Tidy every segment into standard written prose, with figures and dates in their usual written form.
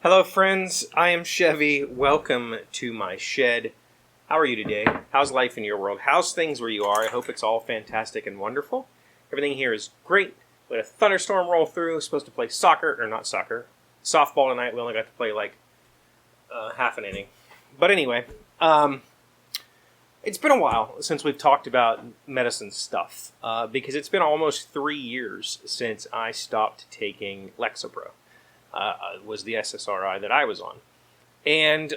Hello friends, I am Chevee. Welcome to my shed. How are you today? How's life in your world? How's things where you are? I hope it's all fantastic and wonderful. Everything here is great. We had a thunderstorm roll through. Supposed to play softball tonight. We only got to play like half an inning. But anyway, it's been a while since we've talked about medicine stuff because it's been almost 3 years since I stopped taking Lexapro. Was the SSRI that I was on. And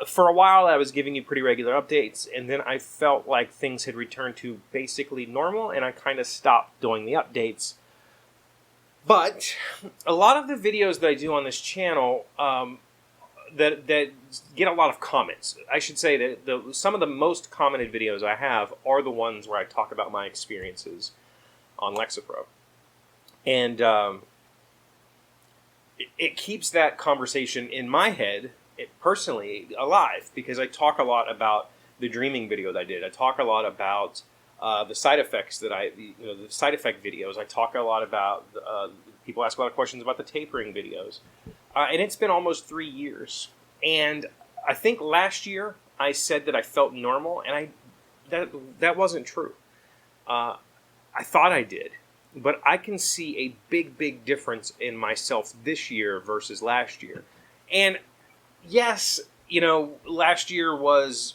for a while I was giving you pretty regular updates, and then I felt like things had returned to basically normal, and I kind of stopped doing the updates. But a lot of the videos that I do on this channel that get a lot of comments. I should say that some of the most commented videos I have are the ones where I talk about my experiences on Lexapro. And it keeps that conversation in my head, personally, alive, because I talk a lot about the dreaming video that I did. I talk a lot about the side effects the side effect videos. I talk a lot about, people ask a lot of questions about the tapering videos. And it's been almost 3 years. And I think last year I said that I felt normal, and that wasn't true. I thought I did. But I can see a big difference in myself this year versus last year. And yes, last year was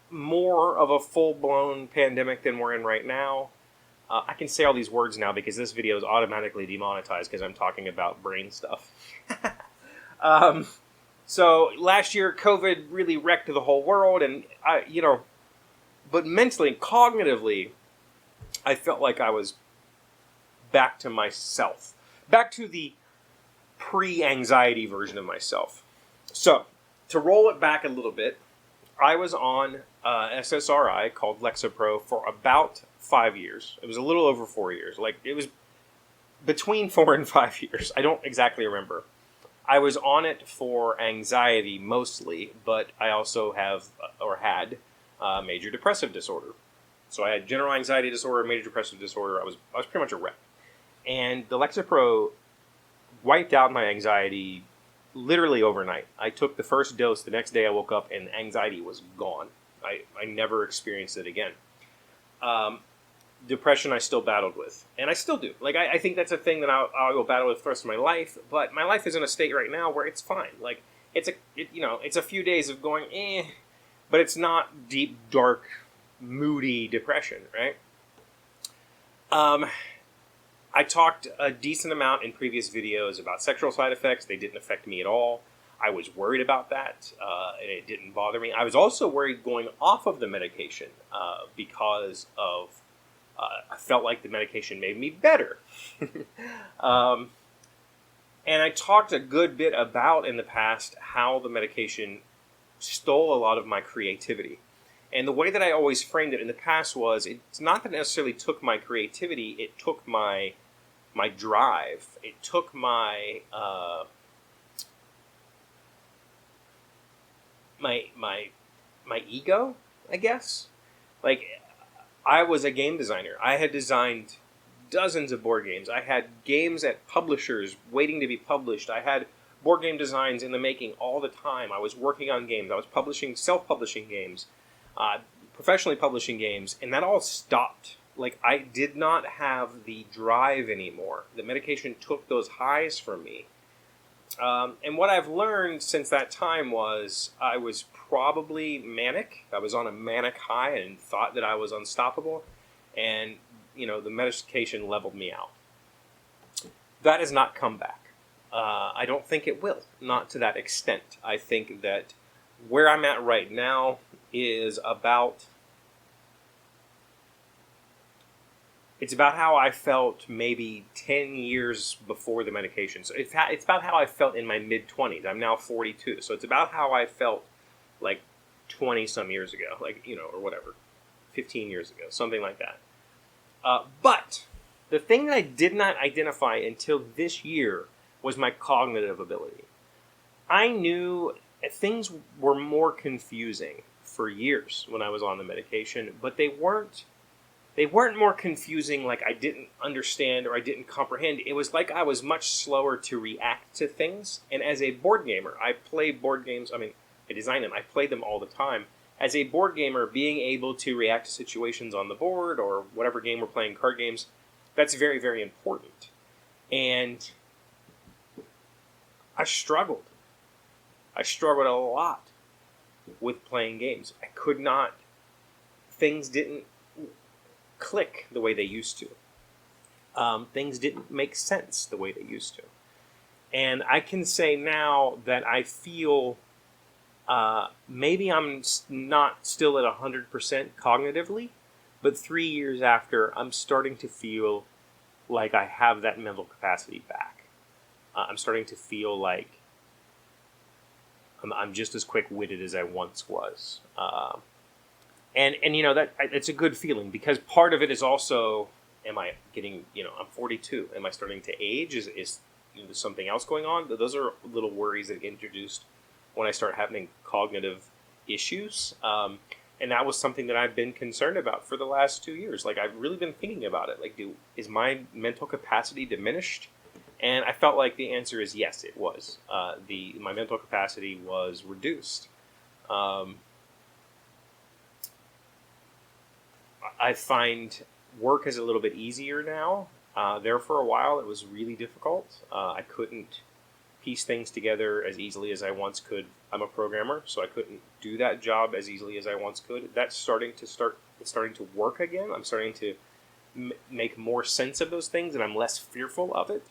more of a full-blown pandemic than we're in right now. I can say all these words now because this video is automatically demonetized because I'm talking about brain stuff. So last year, COVID really wrecked the whole world, and but mentally, cognitively, I felt like I was back to myself, back to the pre-anxiety version of myself. So, to roll it back a little bit, I was on SSRI called Lexapro for about 5 years. It was a little over 4 years. Like, it was between 4 and 5 years. I don't exactly remember. I was on it for anxiety mostly, but I also had major depressive disorder. So I had general anxiety disorder, major depressive disorder. I was pretty much a wreck. And the Lexapro wiped out my anxiety literally overnight. I took the first dose. The next day I woke up and anxiety was gone. I never experienced it again. Depression I still battled with. And I still do. Like, I think that's a thing that I'll go battle with for the rest of my life. But my life is in a state right now where it's fine. Like, it's a few days of going, but it's not deep, dark, moody depression, right? I talked a decent amount in previous videos about sexual side effects. They didn't affect me at all. I was worried about that, and it didn't bother me. I was also worried going off of the medication because of I felt like the medication made me better. And I talked a good bit about in the past how the medication stole a lot of my creativity. And the way that I always framed it in the past was, it's not that it necessarily took my creativity, it took my drive. It took my my ego, I guess. Like, I was a game designer. I had designed dozens of board games. I had games at publishers waiting to be published. I had board game designs in the making all the time. I was working on games. I was self-publishing games. Professionally publishing games, and that all stopped. Like, I did not have the drive anymore. The medication took those highs from me. And what I've learned since that time was I was probably manic. I was on a manic high and thought that I was unstoppable. And, the medication leveled me out. That has not come back. I don't think it will. Not to that extent. I think that where I'm at right now is about... It's about how I felt maybe 10 years before the medication. So it's about how I felt in my mid-20s. I'm now 42. So it's about how I felt like 20-some years ago. Like, or whatever. 15 years ago. Something like that. But the thing that I did not identify until this year was my cognitive ability. I knew things were more confusing for years when I was on the medication, but they weren't they weren't more confusing, like I didn't understand or I didn't comprehend. It was like I was much slower to react to things. And as a board gamer, I play board games. I mean, I design them. I play them all the time. As a board gamer, being able to react to situations on the board or whatever game we're playing, card games, that's very, very important. And I struggled. I struggled a lot with playing games. I could not. Things didn't click the way they used to. Things didn't make sense the way they used to. And I can say now that I feel maybe I'm not still at 100% cognitively, but 3 years after, I'm starting to feel like I have that mental capacity back. I'm starting to feel like I'm just as quick-witted as I once was. And you know, that it's a good feeling, because part of it is also, am I getting, I'm 42. Am I starting to age? Is something else going on? Those are little worries that get introduced when I start having cognitive issues. And that was something that I've been concerned about for the last 2 years. Like, I've really been thinking about it. Like, is my mental capacity diminished? And I felt like the answer is yes, it was. My mental capacity was reduced. I find work is a little bit easier now. There for a while, it was really difficult. I couldn't piece things together as easily as I once could. I'm a programmer, so I couldn't do that job as easily as I once could. It's starting to work again. I'm starting to make more sense of those things, and I'm less fearful of it.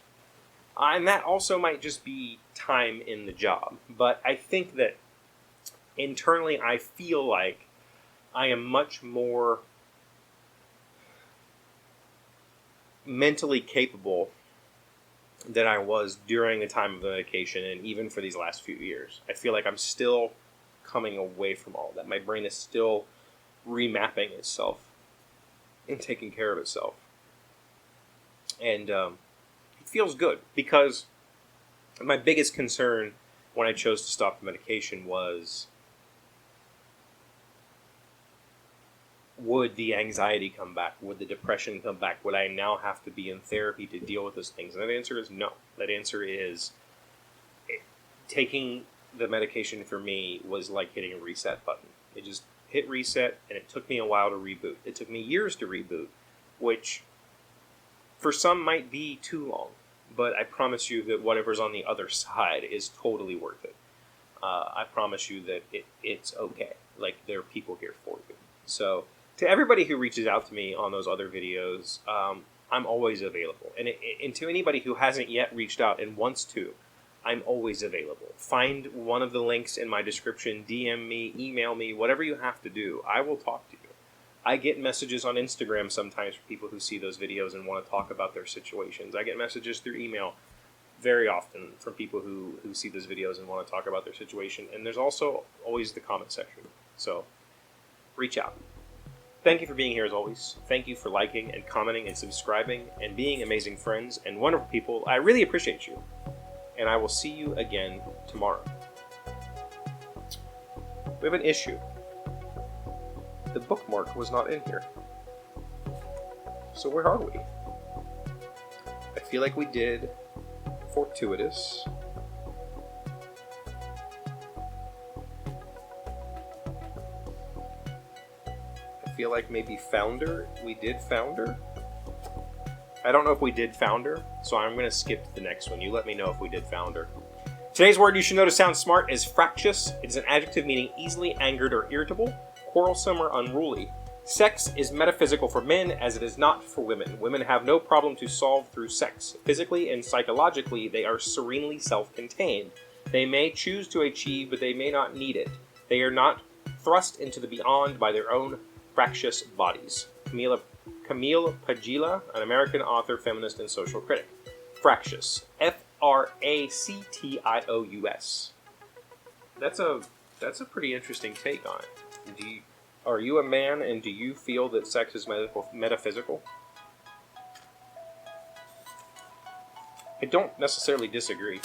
And that also might just be time in the job. But I think that internally, I feel like I am much more mentally capable than I was during the time of the medication, and even for these last few years. I feel like I'm still coming away from all that. My brain is still remapping itself and taking care of itself. And it feels good, because my biggest concern when I chose to stop the medication was, would the anxiety come back? Would the depression come back? Would I now have to be in therapy to deal with those things? And that answer is no. That answer is, taking the medication for me was like hitting a reset button. It just hit reset, and it took me a while to reboot. It took me years to reboot, which for some might be too long. But I promise you that whatever's on the other side is totally worth it. I promise you that it's okay. Like, there are people here for you. So, to everybody who reaches out to me on those other videos, I'm always available. And to anybody who hasn't yet reached out and wants to, I'm always available. Find one of the links in my description, DM me, email me, whatever you have to do. I will talk to you. I get messages on Instagram sometimes from people who see those videos and want to talk about their situations. I get messages through email very often from people who see those videos and want to talk about their situation. And there's also always the comment section. So, reach out. Thank you for being here as always. Thank you for liking and commenting and subscribing and being amazing friends and wonderful people. I really appreciate you. And I will see you again tomorrow. We have an issue. The bookmark was not in here. So where are we? I feel like we did fortuitous. I feel like maybe founder. We did founder. I don't know if we did founder, so I'm going to skip to the next one. You let me know if we did founder. Today's word you should know to sound smart is fractious. It is an adjective meaning easily angered or irritable, quarrelsome or unruly. Sex is metaphysical for men as it is not for women. Women have no problem to solve through sex. Physically and psychologically, they are serenely self-contained. They may choose to achieve, but they may not need it. They are not thrust into the beyond by their own fractious bodies. Camille Paglia, an American author, feminist, and social critic. Fractious. Fractious. That's a pretty interesting take on it. Are you a man, and do you feel that sex is metaphysical? I don't necessarily disagree.